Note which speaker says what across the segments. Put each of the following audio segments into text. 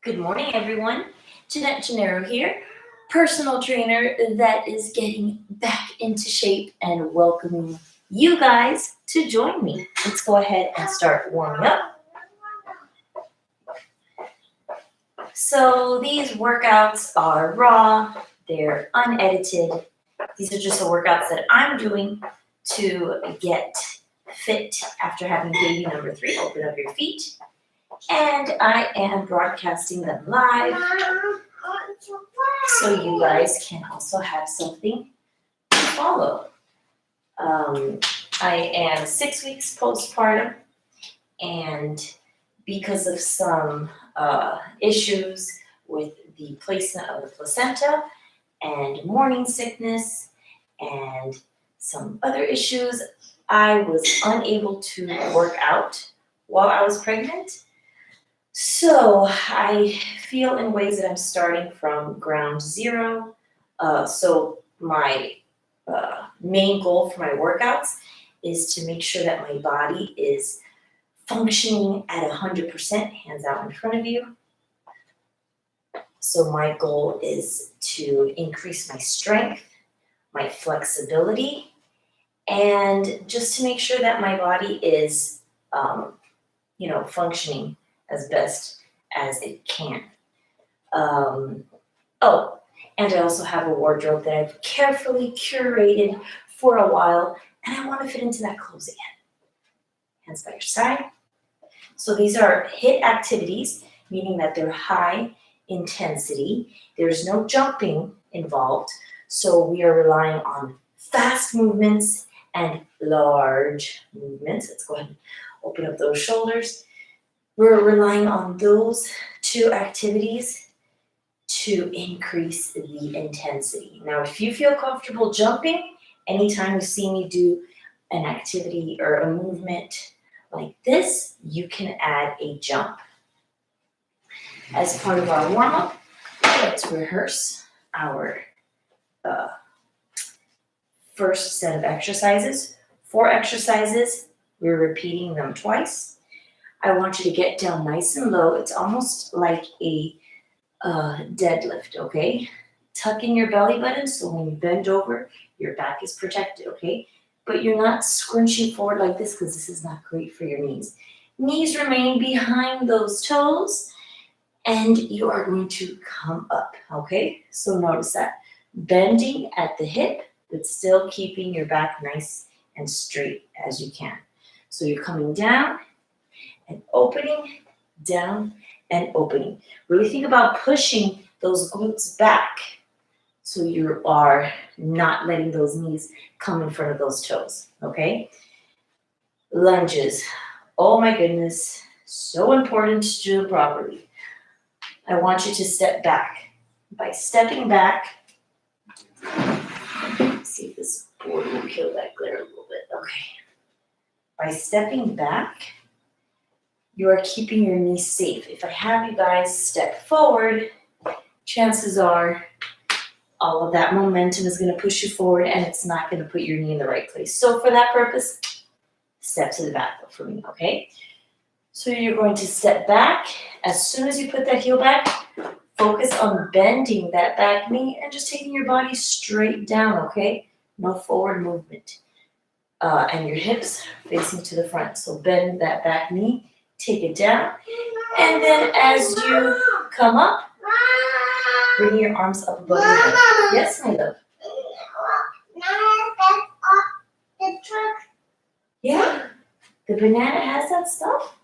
Speaker 1: Good morning, everyone. Jeanette Gennaro here, personal trainer that is getting back into shape and welcoming you guys to join me. Let's go ahead and start warming up. So these workouts are raw, they're unedited. These are just the workouts that I'm doing to get fit after having baby number 3. Open up your feet. And I am broadcasting them live so you guys can also have something to follow. I am 6 weeks postpartum, and because of some issues with the placement of the placenta and morning sickness and some other issues, I was unable to work out while I was pregnant. So I feel in ways that I'm starting from ground zero. So my main goal for my workouts is to make sure that my body is functioning at 100%, hands out in front of you. So my goal is to increase my strength, my flexibility, and just to make sure that my body is, functioning as best as it can. And I also have a wardrobe that I've carefully curated for a while, and I want to fit into that clothes again. Hands by your side. So these are HIIT activities, meaning that they're high intensity. There's no jumping involved, so we are relying on fast movements and large movements. Let's go ahead and open up those shoulders. We're relying on those 2 activities to increase the intensity. Now, if you feel comfortable jumping, anytime you see me do an activity or a movement like this, you can add a jump. As part of our warm-up, let's rehearse our first set of exercises. 4 exercises, we're repeating them twice. I want you to get down nice and low. It's almost like a deadlift, okay? Tuck in your belly button so when you bend over, your back is protected, okay? But you're not scrunching forward like this because this is not great for your knees. Knees remain behind those toes, and you are going to come up, okay? So notice that. Bending at the hip, but still keeping your back nice and straight as you can. So you're coming down and opening, down and opening. Really think about pushing those glutes back so you are not letting those knees come in front of those toes, okay? Lunges. Oh my goodness, so important to do properly. I want you to step back. By stepping back, see if this board will kill that glare a little bit. Okay. By stepping back, you are keeping your knees safe. If I have you guys step forward, chances are all of that momentum is going to push you forward and it's not going to put your knee in the right place. So for that purpose, step to the back for me, okay? So you're going to step back. As soon as you put that heel back, focus on bending that back knee and just taking your body straight down, okay? No forward movement. And your hips facing to the front. So bend that back knee, take it down. And then as you come up, bring your arms up above your head. Yes, my love?
Speaker 2: The truck.
Speaker 1: Yeah? The banana has that stuff?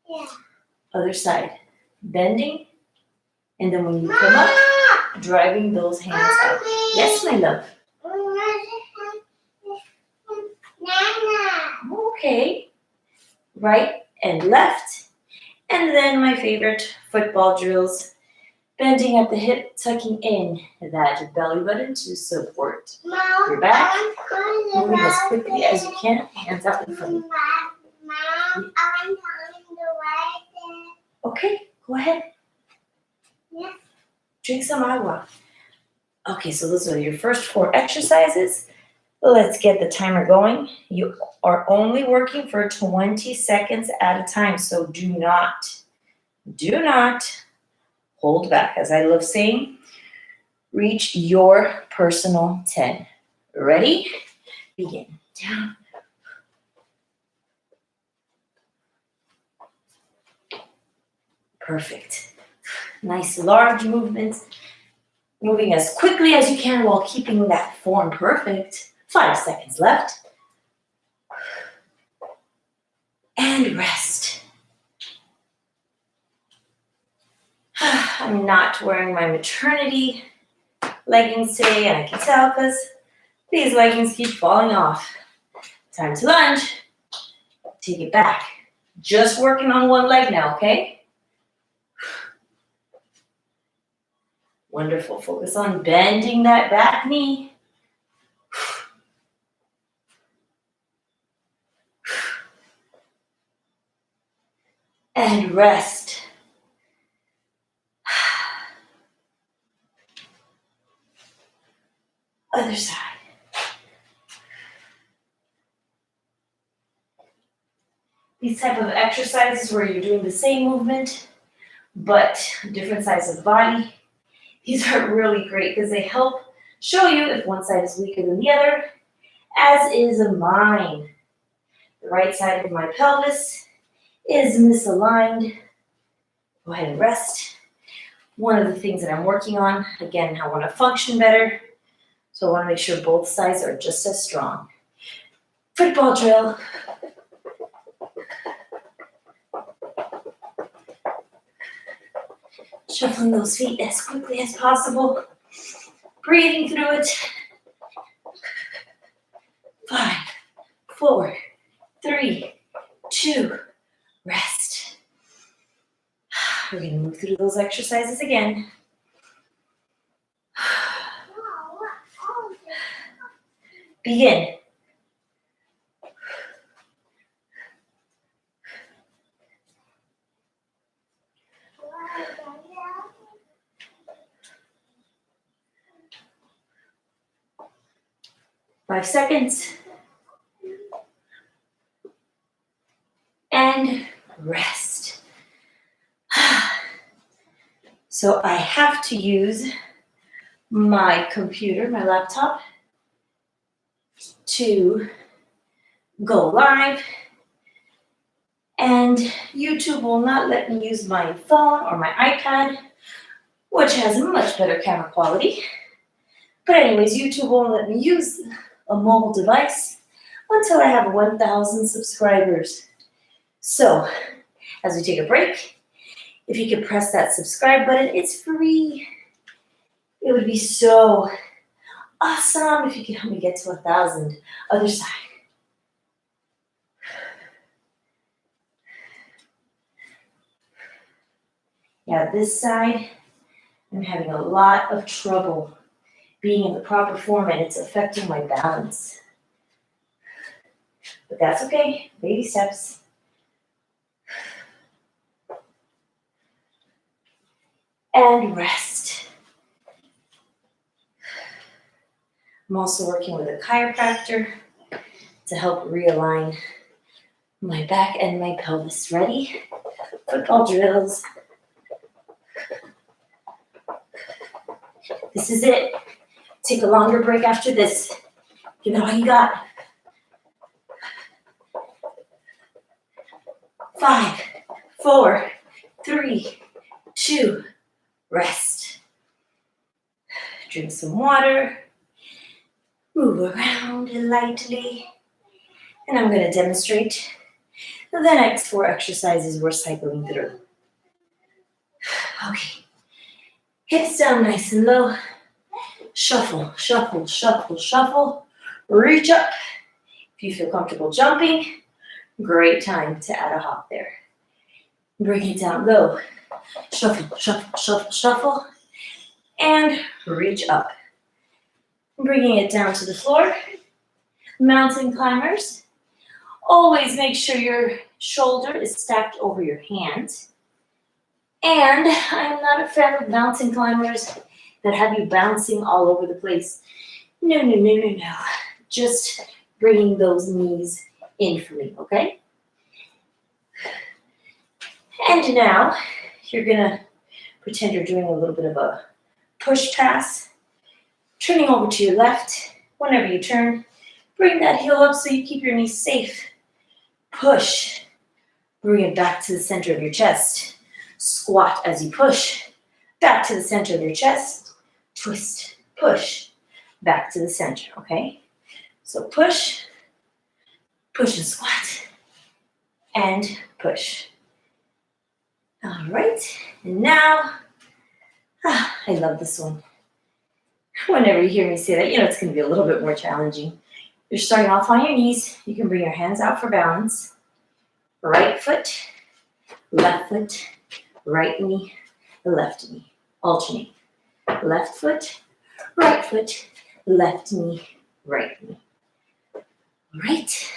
Speaker 2: Yeah.
Speaker 1: Other side. Bending. And then when you come up, driving those hands out. Yes, my love? Okay. Right and left. And then my favorite football drills. Bending at the hip, tucking in that belly button to support your back. Moving as quickly as you can. Hands out in front of you. Okay, go ahead.
Speaker 2: Yeah.
Speaker 1: Drink some agua. Okay, so those are your first 4 exercises. Let's get the timer going. You are only working for 20 seconds at a time, so do not Hold back. As I love saying, reach your personal 10. Ready? Begin. Down. Perfect. Nice large movements. Moving as quickly as you can while keeping that form perfect. 5 seconds left. And rest. I'm not wearing my maternity leggings today, and I can tell because these leggings keep falling off. Time to lunge. Take it back. Just working on one leg now, okay? Wonderful. Focus on bending that back knee. And rest. Other side. These type of exercises where you're doing the same movement, but different sides of the body, these are really great because they help show you if one side is weaker than the other, as is mine. The right side of my pelvis is misaligned. Go ahead and rest. One of the things that I'm working on, again, I want to function better, so I want to make sure both sides are just as strong. Football drill. Shuffling those feet as quickly as possible. Breathing through it. 5, 4, 3, 2, rest. We're going to move through those exercises again. Begin. Five seconds. And rest. So I have to use my computer, my laptop, to go live. And YouTube will not let me use my phone or my iPad, which has much better camera quality. But anyways, YouTube won't let me use a mobile device until I have 1,000 subscribers. So, as we take a break, if you could press that subscribe button, it's free. It would be so awesome if you could help me get to 1,000. Other side. Yeah, this side, I'm having a lot of trouble being in the proper form, and it's affecting my balance. But that's okay, baby steps. And rest. I'm also working with a chiropractor to help realign my back and my pelvis. Ready? Football drills. This is it. Take a longer break after this. Give it all you got. 5, 4, 3, 2, rest. Drink some water. Move around lightly. And I'm going to demonstrate the next 4 exercises we're cycling through. Okay. Hips down nice and low. Shuffle, shuffle, shuffle, shuffle. Reach up. If you feel comfortable jumping, great time to add a hop there. Bring it down low. Shuffle, shuffle, shuffle, shuffle. And reach up. Bringing it down to the floor. Mountain climbers. Always make sure your shoulder is stacked over your hand. And I'm not a fan of mountain climbers that have you bouncing all over the place. No, no, no, no, no. Just bringing those knees in for me, okay? And now you're gonna Pretend you're doing a little bit of a push pass. Turning over to your left. Whenever you turn, bring that heel up so you keep your knees safe. Push. Bring it back to the center of your chest. Squat as you push. Back to the center of your chest. Twist. Push. Back to the center, okay? So push. Push and squat. And push. All right. And now, I love this one. Whenever you hear me say that, you know it's going to be a little bit more challenging. You're starting off on your knees. You can bring your hands out for balance. Right foot, left foot, right knee, left knee. Alternate. Left foot, left knee, right knee. All right.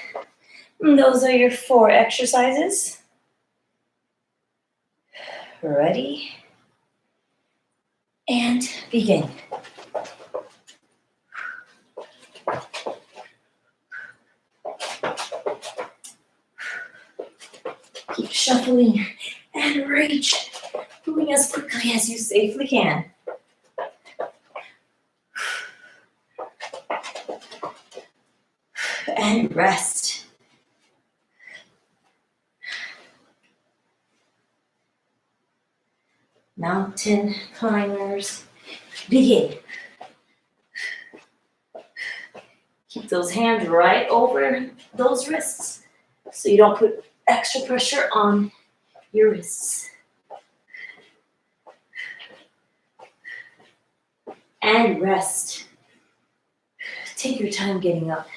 Speaker 1: And those are your 4 exercises. Ready? And begin. Keep shuffling and reach, moving as quickly as you safely can. And rest. Mountain climbers, begin. Keep those hands right over those wrists so you don't put extra pressure on your wrists. And rest. Take your time getting up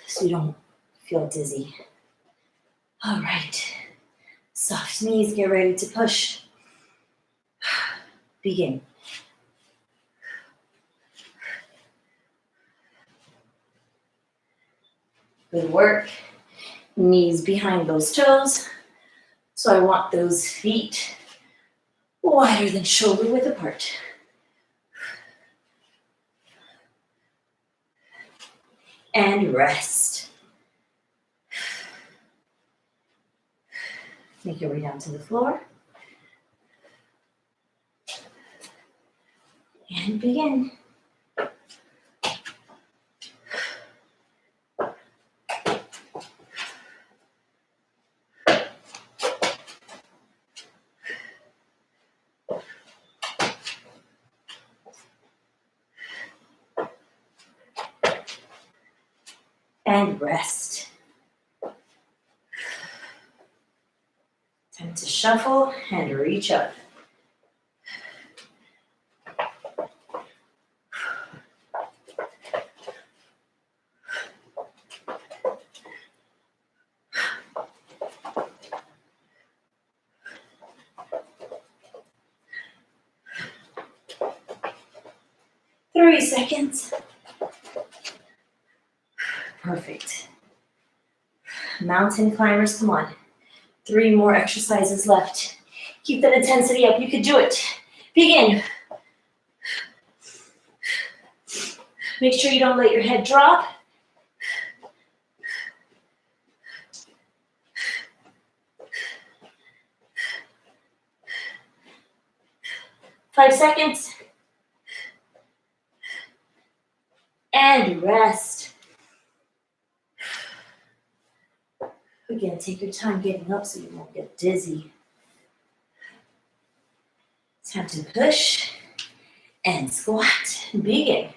Speaker 1: so you don't feel dizzy. All right. Soft knees, get ready to push. Begin. Good work. Knees behind those toes. So I want those feet wider than shoulder width apart. And rest. Make your way down to the floor. And begin. And rest. Time to shuffle and reach up. Three seconds. Perfect. Mountain climbers, come on. 3 more exercises left. Keep that intensity up. You can do it. Begin. Make sure you don't let your head drop. Five seconds. And rest. Again, take your time getting up so you won't get dizzy. Time to push and squat. Begin.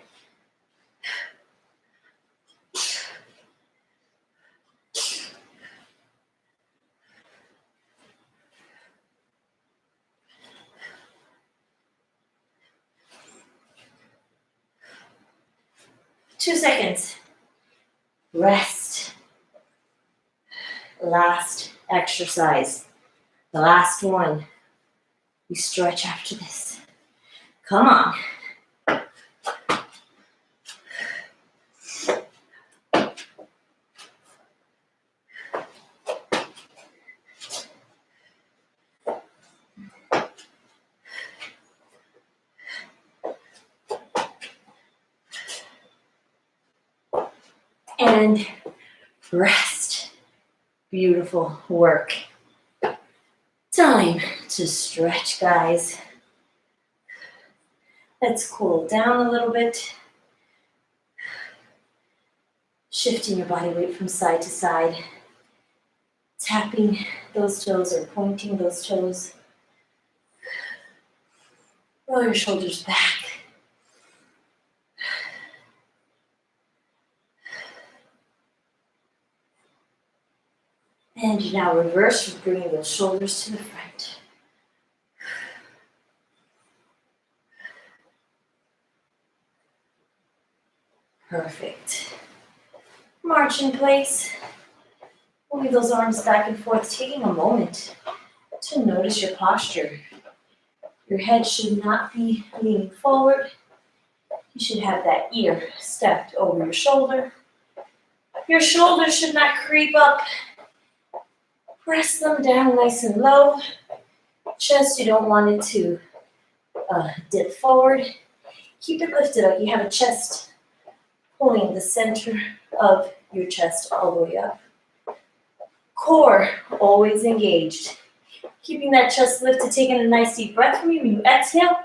Speaker 1: Two seconds. Rest. Last exercise. The last one. You stretch after this. Come on. And rest. Beautiful work. time to stretch, guys. Let's cool down a little bit. Shifting your body weight from side to side. Tapping those toes or pointing those toes. Roll your shoulders back. And now reverse, bringing those shoulders to the front. Perfect. March in place. Moving those arms back and forth, taking a moment to notice your posture. Your head should not be leaning forward. You should have that ear stepped over your shoulder. Your shoulders should not creep up. Press them down nice and low. Chest, you don't want it to dip forward. Keep it lifted up. You have a chest pulling the center of your chest all the way up. Core always engaged. Keeping that chest lifted, taking a nice deep breath from you. When you exhale,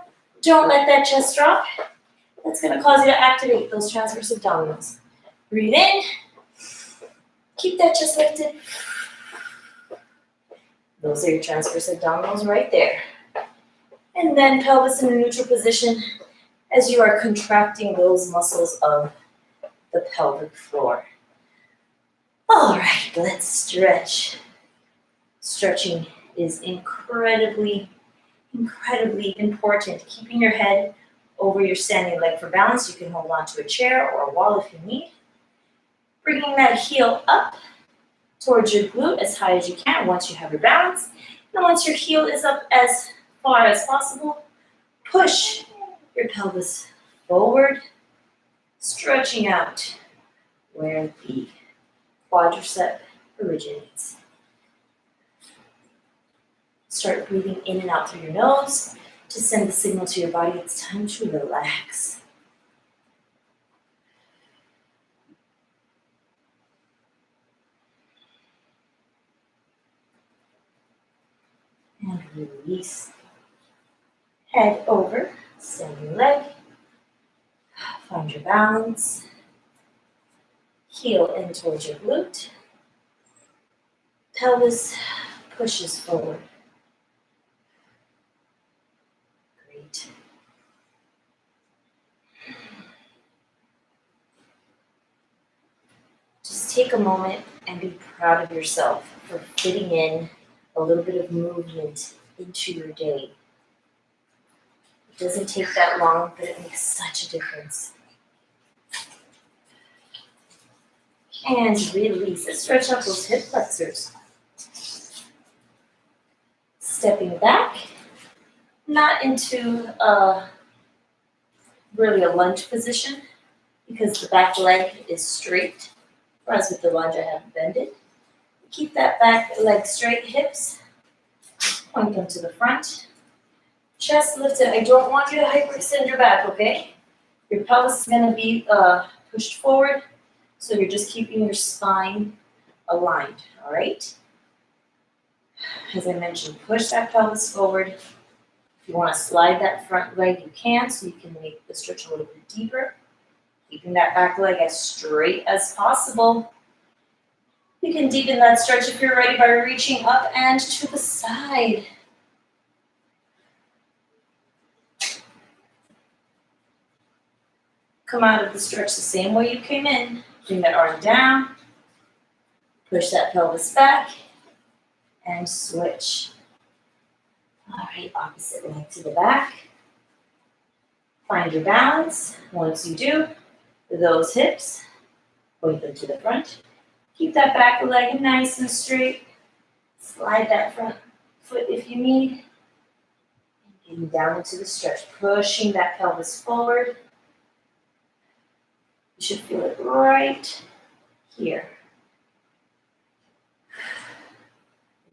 Speaker 1: don't let that chest drop. That's going to cause you to activate those transverse abdominals. Breathe in. Keep that chest lifted. Those are your transverse abdominals right there. And then pelvis in a neutral position as you are contracting those muscles of the pelvic floor. All right, let's stretch. Stretching is incredibly important. Keeping your head over your standing leg for balance. You can hold on to a chair or a wall if you need. Bringing that heel up towards your glute as high as you can once you have your balance. And once your heel is up as far as possible, push your pelvis forward, stretching out where the quadricep originates. Start breathing in and out through your nose to send the signal to your body it's time to relax. And release. Head over, standing leg. Find your balance. Heel in towards your glute. Pelvis pushes forward. Great. Just take a moment and be proud of yourself for fitting in a little bit of movement into your day. It doesn't take that long, but it makes such a difference. And release. Let's stretch out those hip flexors. Stepping back, not into really a lunge position because the back leg is straight. Whereas with the lunge, I have it bended. Keep that back leg straight, hips, point them to the front. Chest lifted. I don't want you to hyperextend your back, okay? Your pelvis is going to be pushed forward, so you're just keeping your spine aligned, all right? As I mentioned, push that pelvis forward. If you want to slide that front leg, you can, so you can make the stretch a little bit deeper. Keeping that back leg as straight as possible. You can deepen that stretch if you're ready by reaching up and to the side. Come out of the stretch the same way you came in. Bring that arm down. Push that pelvis back. And switch. All right, opposite leg to the back. Find your balance. Once you do, those hips, point them to the front. Keep that back leg nice and straight. Slide that front foot if you need. And getting down into the stretch, pushing that pelvis forward. You should feel it right here.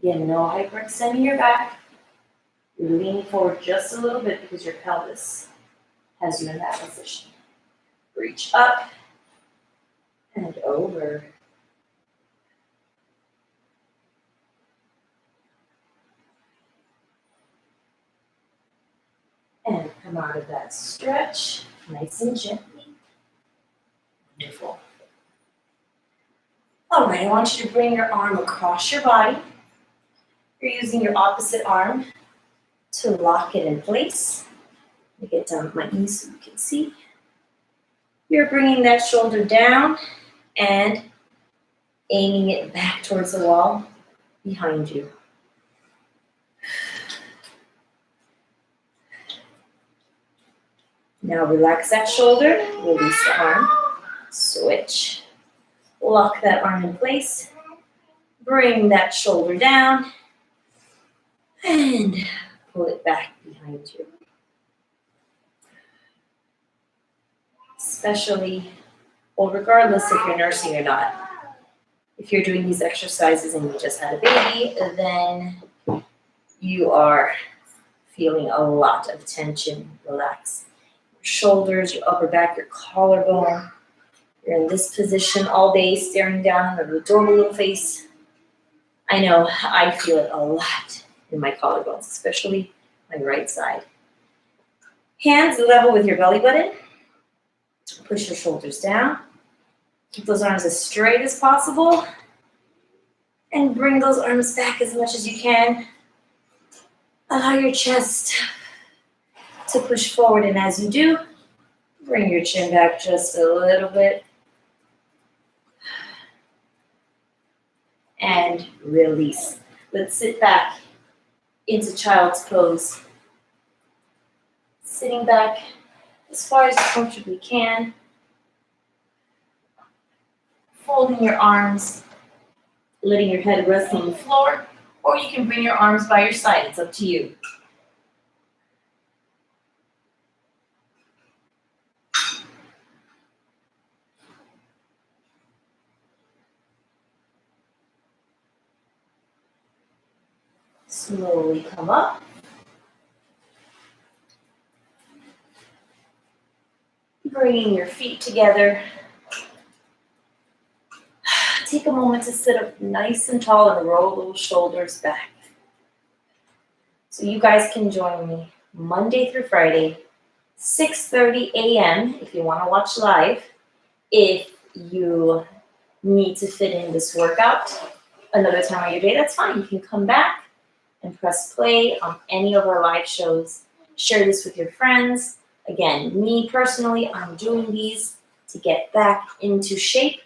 Speaker 1: Again, no hyperextending your back. You're leaning forward just a little bit because your pelvis has you in that position. Reach up and over. come out of that stretch nice and gently. Wonderful. All right, I want you to bring your arm across your body. You're using your opposite arm to lock it in place. Let me get down to my knees so you can see. You're bringing that shoulder down and aiming it back towards the wall behind you. Now relax that shoulder, release the arm, switch, lock that arm in place, bring that shoulder down, and pull it back behind you. Especially, well, regardless if you're nursing or not, if you're doing these exercises and you just had a baby, then you are feeling a lot of tension. Relax your shoulders, your upper back, your collarbone. You're in this position all day, staring down at the adorable little face. I know I feel it a lot in my collarbones, especially my right side. Hands level with your belly button. Push your shoulders down. Keep those arms as straight as possible. And bring those arms back as much as you can. Allow your chest to push forward, and as you do, bring your chin back just a little bit. And release. Let's sit back into child's pose. Sitting back as far as you comfortably can. Folding your arms, letting your head rest on the floor, or you can bring your arms by your side. It's up to you. Slowly come up. Bringing your feet together. Take a moment to sit up nice and tall and roll those shoulders back. So you guys can join me Monday through Friday, 6:30 a.m. if you want to watch live. If you need to fit in this workout another time of your day, that's fine. You can come back and press play on any of our live shows. Share this with your friends. Again, me personally, I'm doing these to get back into shape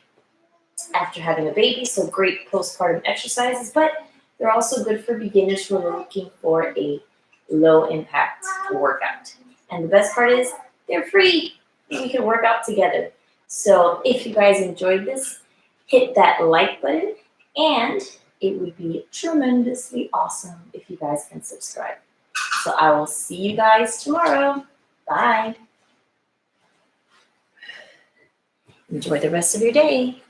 Speaker 1: after having a baby, so great postpartum exercises, but they're also good for beginners who are looking for a low impact workout. And the best part is they're free. We can work out together. So if you guys enjoyed this, hit that like button, and it would be tremendously awesome if you guys can subscribe. So I will see you guys tomorrow. Bye. Enjoy the rest of your day.